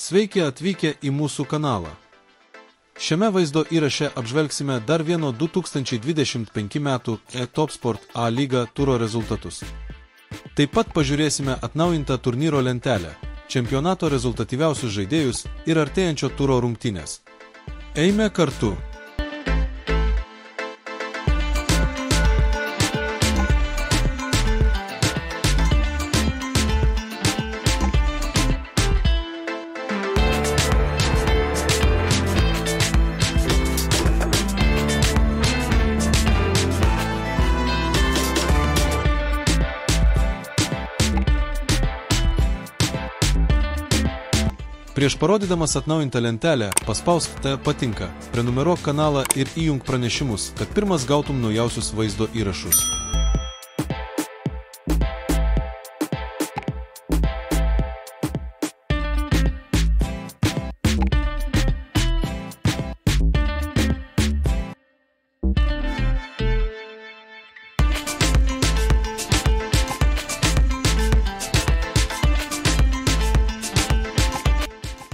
Sveiki atvykę į mūsų kanalą. Šiame vaizdo įraše apžvelgsime dar vieno 2025 metų Top Sport A lyga turo rezultatus. Taip pat pažiūrėsime atnaujintą turnyro lentelę, čempionato rezultatyviausius žaidėjus ir artėjančio turo rungtynes. Eime kartu! Prieš parodydamas atnaujintą lentelę, paspausk patinka, prenumeruok kanalą ir įjunk pranešimus, kad pirmas gautum naujausius vaizdo įrašus.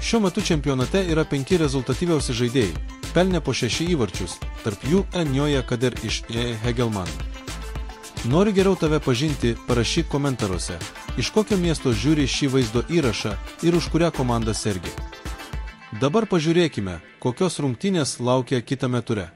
Šiuo metu čempionate yra 5 rezultatyviausi žaidėjai, pelnė po 6 įvarčius, tarp jų Njoja Kader iš Hegelman. Nori geriau tave pažinti, parašyk komentaruose, iš kokio miesto žiūri šį vaizdo įrašą ir už kurią komandą sergi. Dabar pažiūrėkime, kokios rungtynės laukia kitame ture.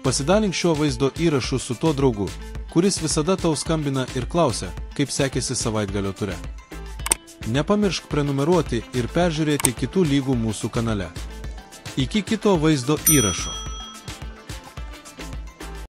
Pasidalink šiuo vaizdo įrašu su tuo draugu, kuris visada tau skambina ir klausia, kaip sekėsi savaitgalio ture. Nepamiršk prenumeruoti ir peržiūrėti kitų lygų mūsų kanale. Iki kito vaizdo įrašo.